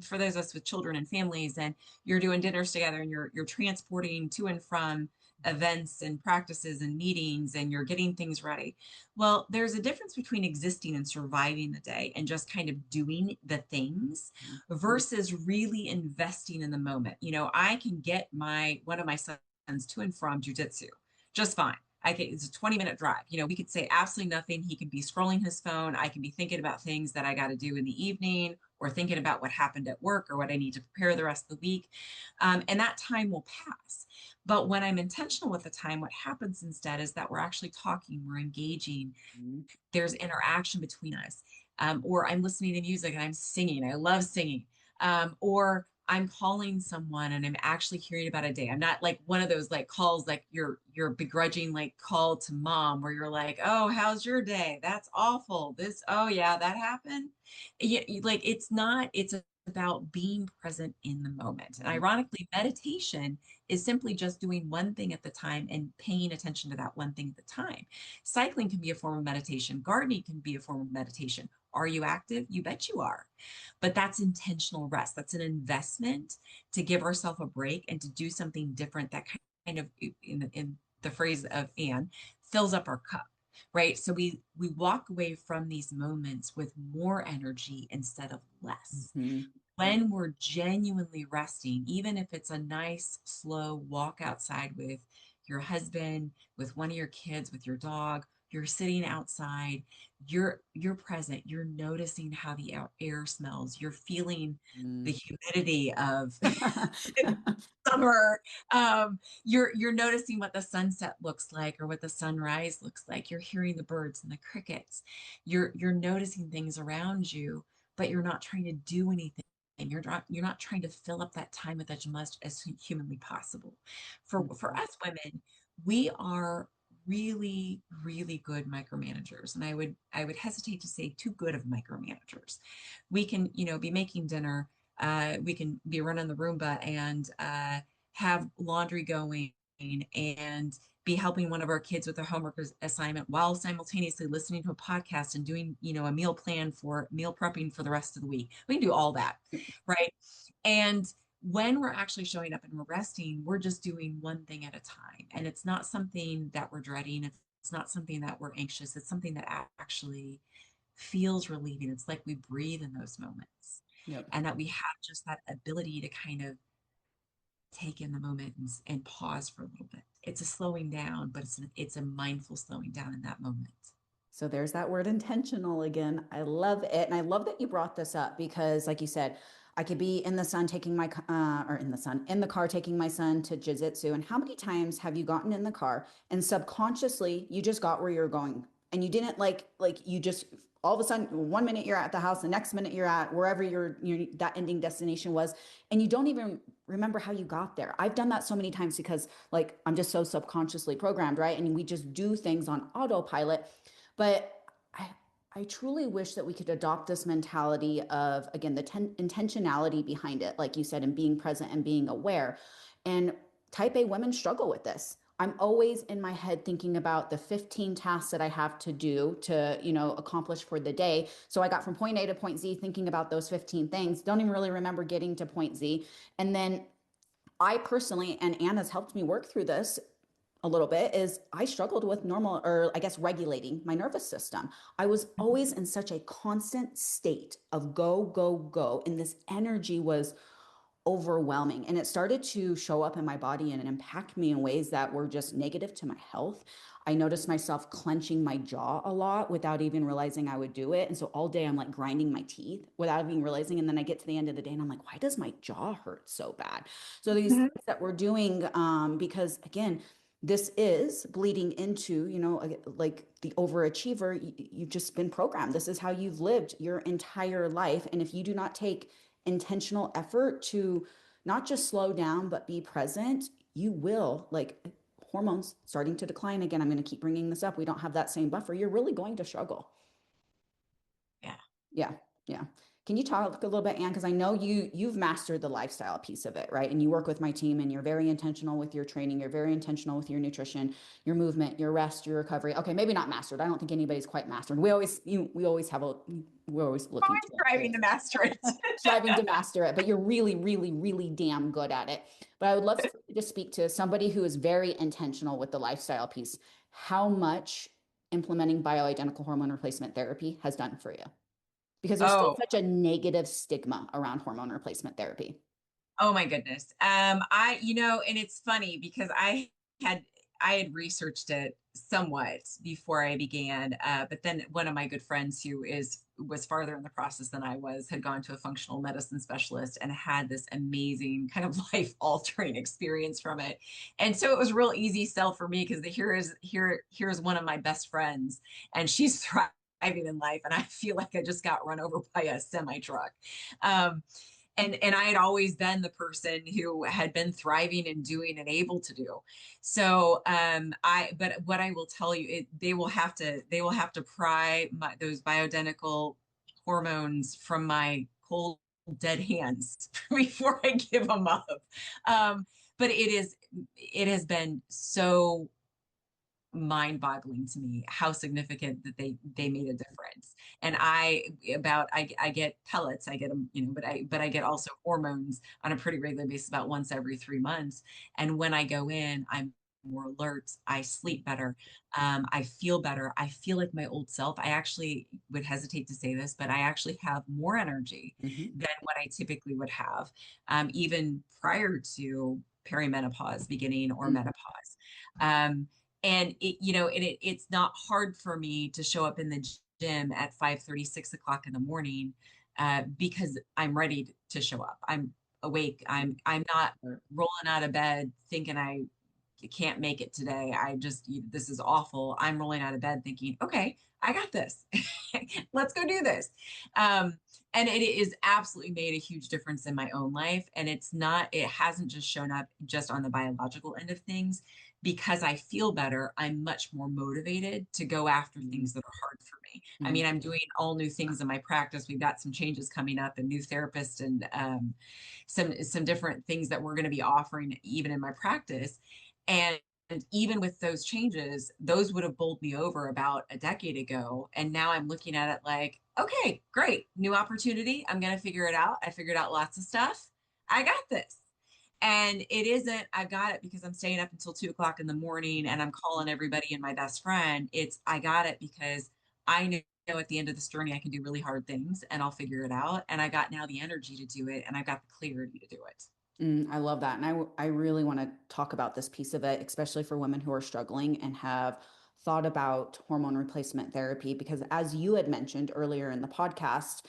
for those of us with children and families, and you're doing dinners together and you're transporting to and from events and practices and meetings and you're getting things ready. Well, there's a difference between existing and surviving the day and just kind of doing the things versus really investing in the moment. I can get one of my sons to and from jujitsu just fine. It's a 20-minute drive. We could say absolutely nothing. He can be scrolling his phone. I can be thinking about things that I got to do in the evening or thinking about what happened at work or what I need to prepare the rest of the week. And that time will pass. But when I'm intentional with the time, what happens instead is that we're actually talking, we're engaging, there's interaction between us. Or I'm listening to music and I'm singing. I love singing. Or I'm calling someone and I'm actually hearing about a day. I'm not like one of those like calls like your begrudging like call to mom where you're like, oh, how's your day? That's awful. Oh yeah, that happened. Yeah, like it's about being present in the moment. And ironically, meditation is simply just doing one thing at the time and paying attention to that one thing at the time. Cycling can be a form of meditation. Gardening can be a form of meditation. Are you active? You bet you are. But that's intentional rest. That's an investment to give ourselves a break and to do something different that kind of, in the phrase of Anne, fills up our cup. right? So we walk away from these moments with more energy instead of less. Mhm. When we're genuinely resting, even if it's a nice, slow walk outside with your husband, with one of your kids, with your dog, you're sitting outside, you're present, you're noticing how the air smells, you're feeling the Mm. humidity of summer. You're noticing what the sunset looks like or what the sunrise looks like. You're hearing the birds and the crickets. You're noticing things around you, but you're not trying to do anything. And you're not trying to fill up that time with as much as humanly possible. For Mhm. us women, we are really, really good micromanagers. And I would hesitate to say too good of micromanagers. We can, be making dinner, we can be running the Roomba and have laundry going and be helping one of our kids with a homework assignment while simultaneously listening to a podcast and doing, a meal plan for meal prepping for the rest of the week. We can do all that, right? And when we're actually showing up and we're resting, we're just doing one thing at a time. And it's not something that we're dreading. It's not something that we're anxious. It's something that actually feels relieving. It's like we breathe in those moments Yep. and that we have just that ability to kind of take in the moment and pause for a little bit. It's a slowing down, but it's a mindful slowing down in that moment. So there's that word intentional again. I love it. And I love that you brought this up because, like you said, I could be in the sun taking my, or in the sun, in the car taking my son to jiu-jitsu. And how many times have you gotten in the car and subconsciously you just got where you're going and you didn't like you just all of a sudden 1 minute you're at the house, the next minute you're at wherever that ending destination was, and you don't even remember how you got there. I've done that so many times because like I'm just so subconsciously programmed, right? And we just do things on autopilot. But I, I truly wish that we could adopt this mentality of, again, the intentionality behind it, like you said, and being present and being aware. And type A women struggle with this. I'm always in my head thinking about the 15 tasks that I have to do to, accomplish for the day. So I got from point A to point Z thinking about those 15 things, don't even really remember getting to point Z. And then I personally, and Anna's helped me work through this a little bit, is I struggled with normal, or I guess regulating my nervous system. I was always in such a constant state of go, go, go. And this energy was overwhelming. And it started to show up in my body and impact me in ways that were just negative to my health. I noticed myself clenching my jaw a lot without even realizing I would do it. And so all day I'm like grinding my teeth without even realizing. And then I get to the end of the day and I'm like, why does my jaw hurt so bad? So these Mhm. things that we're doing, because again, this is bleeding into, like the overachiever, you've just been programmed. This is how you've lived your entire life. And if you do not take intentional effort to not just slow down, but be present, you will, like hormones starting to decline again. I'm going to keep bringing this up. We don't have that same buffer. You're really going to struggle. Yeah. Yeah. Yeah. Can you talk a little bit, Anne? Because I know you've mastered the lifestyle piece of it, right? And you work with my team and you're very intentional with your training. You're very intentional with your nutrition, your movement, your rest, your recovery. Okay, maybe not mastered. I don't think anybody's quite mastered. We always have a we're always looking Always to striving improve. to master it. Striving to master it, but you're really, really, really damn good at it. But I would love for you to speak to somebody who is very intentional with the lifestyle piece, how much implementing bioidentical hormone replacement therapy has done for you. Because there's still Oh, such a negative stigma around hormone replacement therapy. oh my goodness. And it's funny because had I had researched it somewhat before I began, but then one of my good friends who was farther in the process than I was had gone to a functional medicine specialist and had this amazing kind of life altering experience from it. And so it was real easy sell for me because here's one of my best friends and she's thriving in life and I feel like I just got run over by a semi truck. Um, and I had always been the person who had been thriving and doing and able to do. So but what I will tell you, they will have to pry those bioidentical hormones from my cold dead hands before I give them up. But it has been so mind-boggling to me how significant that they made a difference. And I get pellets, I get them, but I get also hormones on a pretty regular basis about once every 3 months. And when I go in, I'm more alert. I sleep better. I feel better. I feel like my old self. I actually would hesitate to say this, but I actually have more energy Mhm. than what I typically would have, even prior to perimenopause beginning or Mhm. menopause. Um, and it's not hard for me to show up in the gym at 5:30, 6 o'clock in the morning, because I'm ready to show up. I'm awake. I'm not rolling out of bed thinking I can't make it today. This is awful. I'm rolling out of bed thinking, okay, I got this. Let's go do this. Um, and it is absolutely made a huge difference in my own life. And it hasn't just shown up just on the biological end of things. Because I feel better, I'm much more motivated to go after Mhm. things that are hard for me. I Mhm. mean, I'm doing all new things in my practice. We've got some changes coming up, a new therapist, and some different things that we're going to be offering even in my practice. And even with those changes, those would have bowled me over about a decade ago. And now I'm looking at it like, okay, great, new opportunity. I'm going to figure it out. I figured out lots of stuff. I got this. And it isn't, I got it because I'm staying up until 2 o'clock in the morning and I'm calling everybody and my best friend. It's, I got it because I know at the end of this journey, I can do really hard things and I'll figure it out. And I got now the energy to do it and I've got the clarity to do it. I love that. And I really want to talk about this piece of it, especially for women who are struggling and have thought about hormone replacement therapy. Because as you had mentioned earlier in the podcast,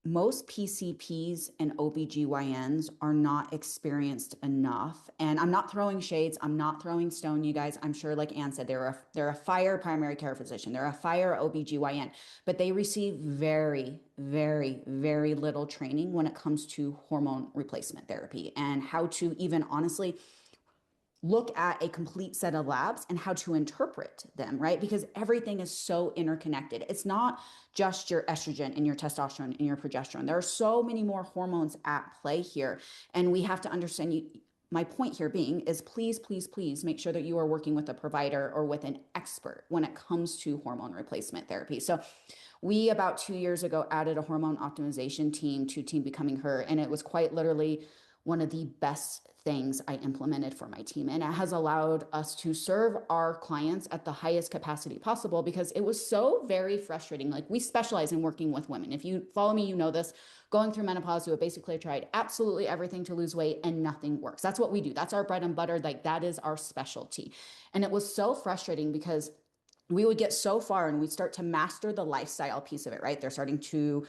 most PCPs and OBGYNs are not experienced enough. And I'm not throwing shades, I'm not throwing stone, you guys. I'm sure, like Anne said, they're a fire primary care physician, they're a fire OBGYN, but they receive very, very, very little training when it comes to hormone replacement therapy and how to even honestly look at a complete set of labs and how to interpret them, right? Because everything is so interconnected. It's not just your estrogen and your testosterone and your progesterone. There are so many more hormones at play here. And we have to understand you. My point here being is please, please, please make sure that you are working with a provider or with an expert when it comes to hormone replacement therapy. So we about 2 years ago added a hormone optimization team to Team Becoming Her, and it was quite literally one of the best things I implemented for my team. And it has allowed us to serve our clients at the highest capacity possible because it was so very frustrating. Like, we specialize in working with women. If you follow me, you know this. Going through menopause, we have basically tried absolutely everything to lose weight and nothing works. That's what we do. That's our bread and butter. Like, that is our specialty. And it was so frustrating because we would get so far and we'd start to master the lifestyle piece of it, right? They're starting to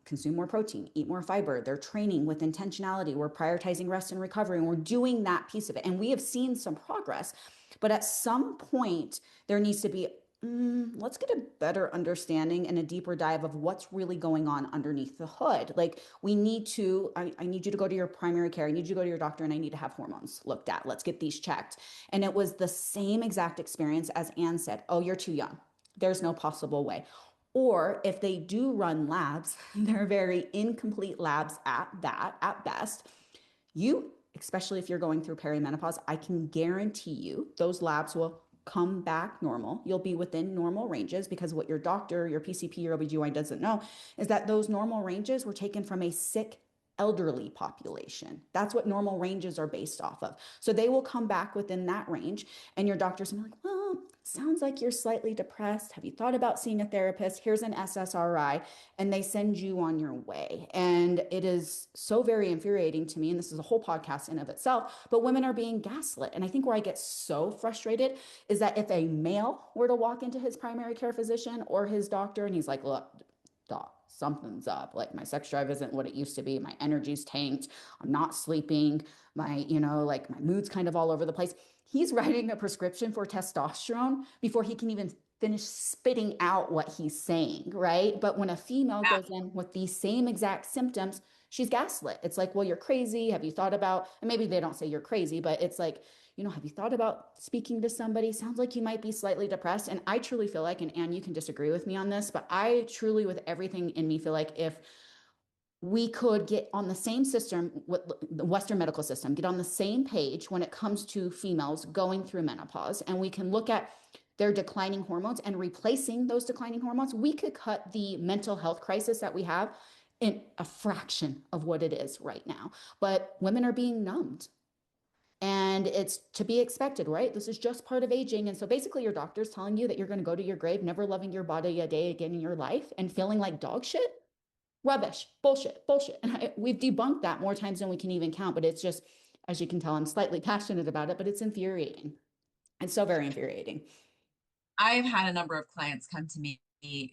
consume more protein, eat more fiber. They're training with intentionality. We're prioritizing rest and recovery, and we're doing that piece of it. And we have seen some progress. But at some point, there needs to be let's get a better understanding and a deeper dive of what's really going on underneath the hood. Like, we need to, I need you to go to your primary care. I need you to go to your doctor, and I need to have hormones looked at. Let's get these checked. And it was the same exact experience as Anne said. Oh, you're too young. There's no possible way. Or if they do run labs, they're very incomplete labs at that, at best. You, especially if you're going through perimenopause, I can guarantee you those labs will come back normal. You'll be within normal ranges because what your doctor, your PCP, your OBGYN doesn't know is that those normal ranges were taken from a sick elderly population. That's what normal ranges are based off of. So they will come back within that range, and your doctor's gonna be like, well, sounds like you're slightly depressed. Have you thought about seeing a therapist? Here's an SSRI, and they send you on your way. And it is so very infuriating to me. And this is a whole podcast in of itself, but women are being gaslit. And I think where I get so frustrated is that if a male were to walk into his primary care physician or his doctor and he's like, look, doc, something's up. Like, my sex drive isn't what it used to be. My energy's tanked. I'm not sleeping. Like, my mood's kind of all over the place. He's writing a prescription for testosterone before he can even finish spitting out what he's saying, right? But when a female Yeah. goes in with these same exact symptoms, she's gaslit. It's like, well, you're crazy. Have you thought about, and maybe they don't say you're crazy, but it's like, have you thought about speaking to somebody? Sounds like you might be slightly depressed. And I truly feel like, and Anne, you can disagree with me on this, but I truly, with everything in me, feel like if we could get on the same system with the Western medical system, get on the same page when it comes to females going through menopause, and we can look at their declining hormones and replacing those declining hormones, we could cut the mental health crisis that we have in a fraction of what it is right now. But women are being numbed. And And it's to be expected, right? This is just part of aging. And so basically, your doctor's telling you that you're going to go to your grave, never loving your body a day again in your life and feeling like dog shit. Rubbish, bullshit, bullshit. And we've debunked that more times than we can even count. But it's just, as you can tell, I'm slightly passionate about it, but it's infuriating. It's so very infuriating. I've had a number of clients come to me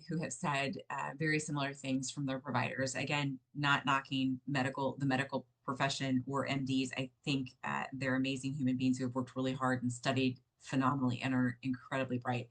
who have said very similar things from their providers. Again, not knocking the medical profession or MDs. I think they're amazing human beings who have worked really hard and studied phenomenally and are incredibly bright.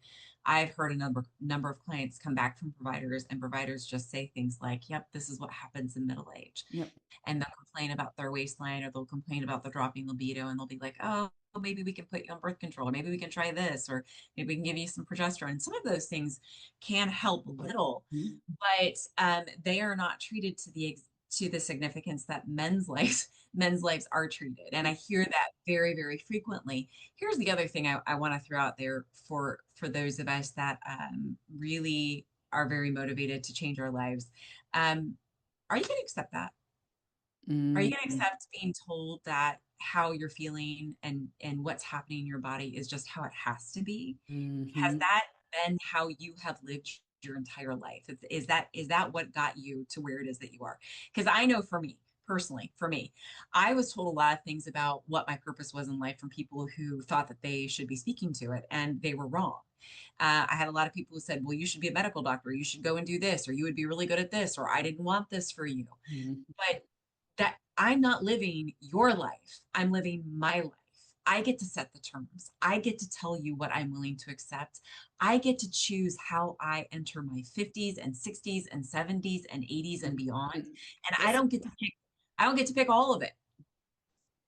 I've heard a number of clients come back from providers, and providers just say things like, "Yep, this is what happens in middle age," Yep. and they'll complain about their waistline, or they'll complain about the dropping libido, and they'll be like, "Oh, maybe we can put you on birth control, or maybe we can try this, or maybe we can give you some progesterone." Some of those things can help a little, Mhm. but they are not treated to the significance that men's lives are treated. And I hear that very, very frequently. Here's the other thing I want to throw out there for those of us that really are very motivated to change our lives. Um, are you going to accept that? Are you going to Mhm. accept being told that how you're feeling and what's happening in your body is just how it has to be? Has Mhm. that been how you have lived your entire life? Is that what got you to where it is that you are? Because I know for me, personally, for me, I was told a lot of things about what my purpose was in life from people who thought that they should be speaking to it, and they were wrong. I had a lot of people who said, well, you should be a medical doctor, you should go and do this, or you would be really good at this, or I didn't want this for you. Mhm. But that I'm not living your life. I'm living my life. I get to set the terms. I get to tell you what I'm willing to accept. I get to choose how I enter my 50s and 60s and 70s and 80s and beyond. Mhm. And Yes. I don't get to pick all of it,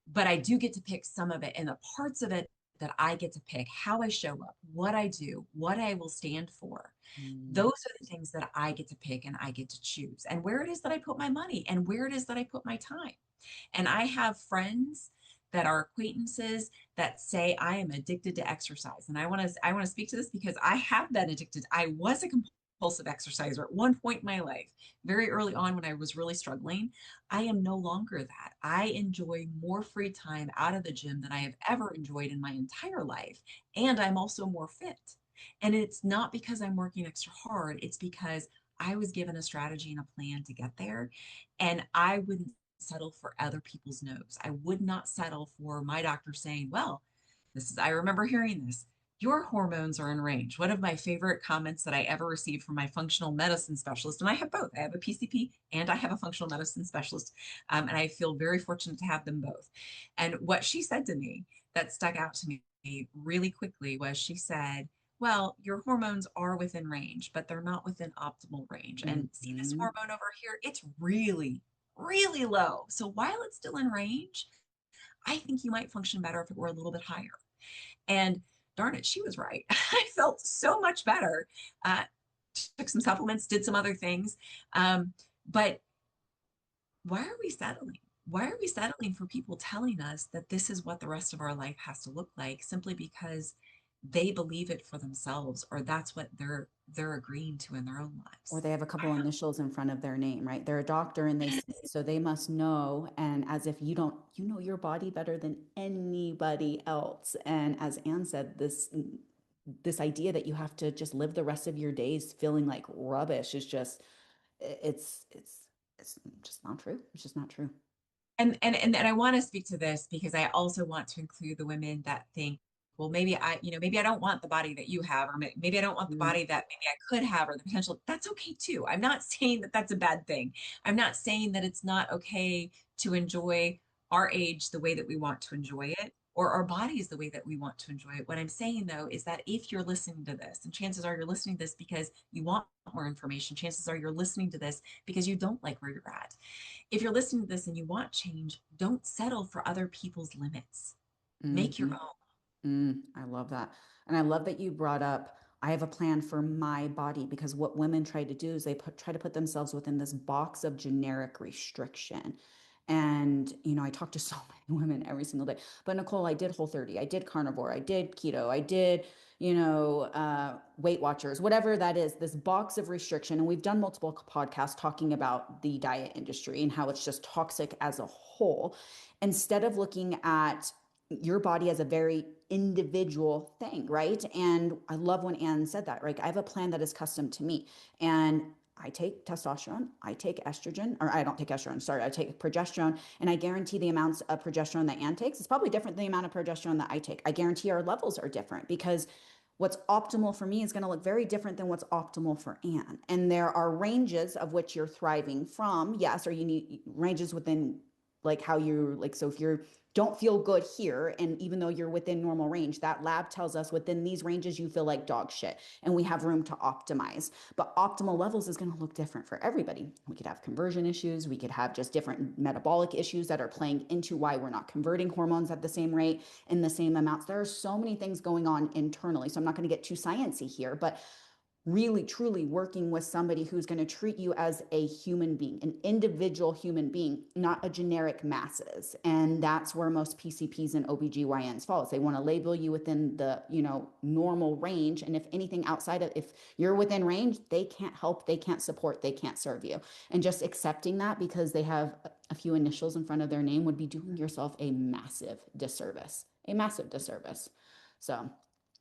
but I do get to pick some of it, and the parts of it that I get to pick, how I show up, what I do, what I will stand for. Mhm. Those are the things that I get to pick and I get to choose, and where it is that I put my money and where it is that I put my time. And I have friends that are acquaintances that say I am addicted to exercise. And I want to speak to this because I have been addicted. I was a compulsive exerciser at one point in my life, very early on when I was really struggling. I am no longer that. I enjoy more free time out of the gym than I have ever enjoyed in my entire life. And I'm also more fit. And it's not because I'm working extra hard, it's because I was given a strategy and a plan to get there. And I wouldn't settle for other people's no's. I would not settle for my doctor saying, well, I remember hearing this. Your hormones are in range. One of my favorite comments that I ever received from my functional medicine specialist, and I have both. I have a PCP and I have a functional medicine specialist, and I feel very fortunate to have them both. And what she said to me that stuck out to me really quickly was she said, well, your hormones are within range, but they're not within optimal range. And see this Mhm. hormone over here? It's really, really low. So while it's still in range, I think you might function better if it were a little bit higher. And darn it, she was right. I felt so much better. Uh, took some supplements, did some other things. But why are we settling? Why are we settling for people telling us that this is what the rest of our life has to look like simply because they believe it for themselves, or that's what they're agreeing to in their own Or lives? they have a couple initials in front of their name, right? They're a doctor and they say, so they must know. And as if you don't, you know your body better than anybody else. And as Anne said, this idea that you have to just live the rest of your days feeling like rubbish is just it's just not true. It's just not true. And I want to speak to this because I also want to include the women that think, well, maybe I don't want the body that you have, or maybe I don't want the Mm, body that maybe I could have, or the potential. That's okay too. I'm not saying that that's a bad thing. I'm not saying that it's not okay to enjoy our age the way that we want to enjoy it, or our bodies the way that we want to enjoy it. What I'm saying though is that if you're listening to this, and chances are you're listening to this because you want more information, chances are you're listening to this because you don't like where you're at. If you're listening to this and you want change, don't settle for other people's limits. Make your mhm. own. I love that. And I love that you brought up, I have a plan for my body because what women try to do is try to put themselves within this box of generic restriction. And, I talk to so many women every single day. But Nicole, I did Whole30, I did carnivore, I did keto, I did, Weight Watchers, whatever that is, this box of restriction. And we've done multiple podcasts talking about the diet industry and how it's just toxic as a whole. Instead of looking at your body as a very individual thing, right? And I love when Anne said that, right? I have a plan that is custom to me. And I take testosterone, I take estrogen, or I don't take estrogen, sorry, I take progesterone, and I guarantee the amounts of progesterone that Anne takes is probably different than the amount of progesterone that I take. I guarantee our levels are different because what's optimal for me is going to look very different than what's optimal for Anne. And there are ranges of which you're thriving from, yes, or you need ranges within like how you like, so if you're don't feel good here, and even though you're within normal range, that lab tells us within these ranges you feel like dog shit and we have room to optimize. But optimal levels is going to look different for everybody. We could have conversion issues, we could have just different metabolic issues that are playing into why we're not converting hormones at the same rate in the same amounts. There are so many things going on internally, so I'm not going to get too sciencey here, but really truly working with somebody who's going to treat you as a human being, an individual human being, not a generic masses. And that's where most PCPs and OBGYNs fall. They want to label you within the, normal range. And if anything outside of, if you're within range, they can't help, they can't support, they can't serve you. And just accepting that because they have a few initials in front of their name would be doing yourself a massive disservice, a massive disservice. So,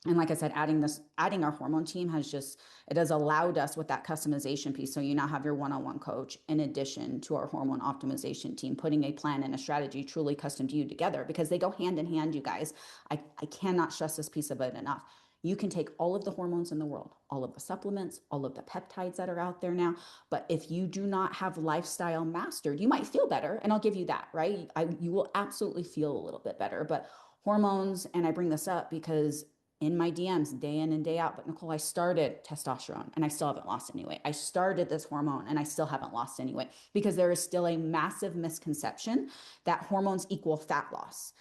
and like I said, adding our hormone team it has allowed us with that customization piece. So you now have your one-on-one coach in addition to our hormone optimization team, putting a plan and a strategy truly custom to you together because they go hand in hand, you guys. I cannot stress this piece of it enough. You can take all of the hormones in the world, all of the supplements, all of the peptides that are out there now. But if you do not have lifestyle mastered, you might feel better. And I'll give you that, right? You will absolutely feel a little bit better. But hormones, and I bring this up because in my DMs day in and day out, but Nicole, I started testosterone and I still haven't lost any weight. I started this hormone and I still haven't lost any weight because there is still a massive misconception that hormones equal fat loss.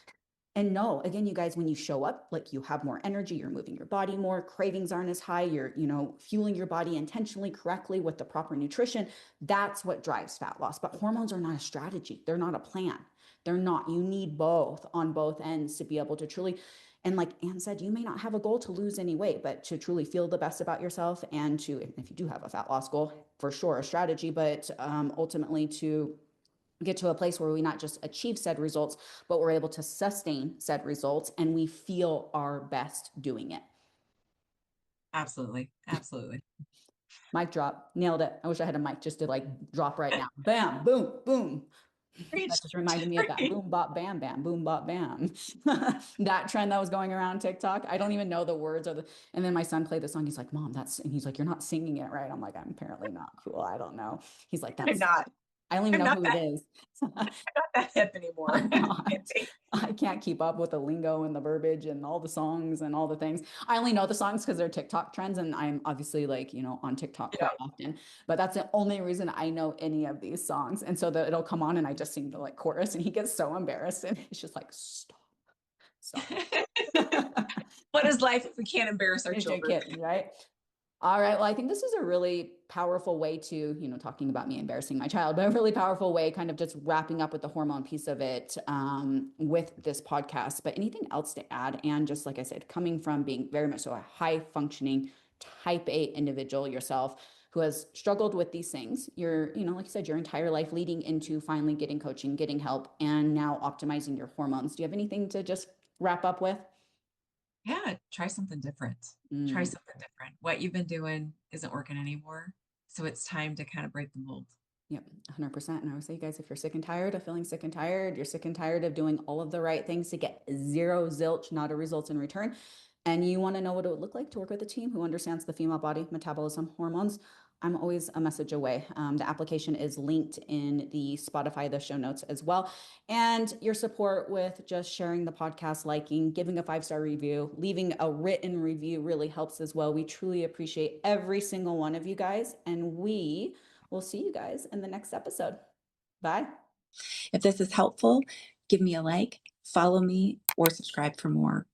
And no, again, you guys, when you show up, like you have more energy, you're moving your body more, cravings aren't as high, you're, fueling your body intentionally correctly with the proper nutrition. That's what drives fat loss. But hormones are not a strategy. They're not a plan. They're not. You need both on both ends to be able to truly, and like Anne said, you may not have a goal to lose any weight, but to truly feel the best about yourself and to, if you do have a fat loss goal, for sure, a strategy, but ultimately to get to a place where we not just achieve said results, but we're able to sustain said results and we feel our best doing it. Absolutely. Absolutely. Mic drop. Nailed it. I wish I had a mic just to like drop right now. Bam, boom, boom. Preach. That just reminded me of that boom bop bam bam boom bop bam. That trend that was going around TikTok. I don't even know the words and then my son played the song. He's like, Mom, and he's like, you're not singing it right. I'm like, I'm apparently not cool. I don't know. He's like, I'm not. I don't even I'm know not who it that. is. I'm not that hip anymore. I'm not. I can't keep up with the lingo and the verbiage and all the songs and all the things. I only know the songs because they're TikTok trends, and I'm obviously like, on TikTok Yeah. quite often. But that's the only reason I know any of these songs. And so that it'll come on and I just sing the like chorus, and he gets so embarrassed. And it's just like, stop, stop. What is life if we can't embarrass our It's your children? kid, right? All right. Well, I think this is a really powerful way to, talking about me embarrassing my child, but a really powerful way, kind of just wrapping up with the hormone piece of it with this podcast. But anything else to add? And just like I said, coming from being very much so a high functioning type A individual yourself who has struggled with these things, like you said, your entire life leading into finally getting coaching, getting help, and now optimizing your hormones. Do you have anything to just wrap up with? Yeah, try something different. Try Mm. something different. What you've been doing isn't working anymore. So it's time to kind of break the mold. Yep, 100%. And I would say, guys, if you're sick and tired of feeling sick and tired, you're sick and tired of doing all of the right things to get zero zilch, not a results in return, and you want to know what it would look like to work with a team who understands the female body, metabolism, hormones, I'm always a message away. The application is linked in the Spotify, the show notes as well. And your support with just sharing the podcast, liking, giving a 5-star review, leaving a written review really helps as well. We truly appreciate every single one of you guys. And we will see you guys in the next episode. Bye. If this is helpful, give me a like, follow me, or subscribe for more.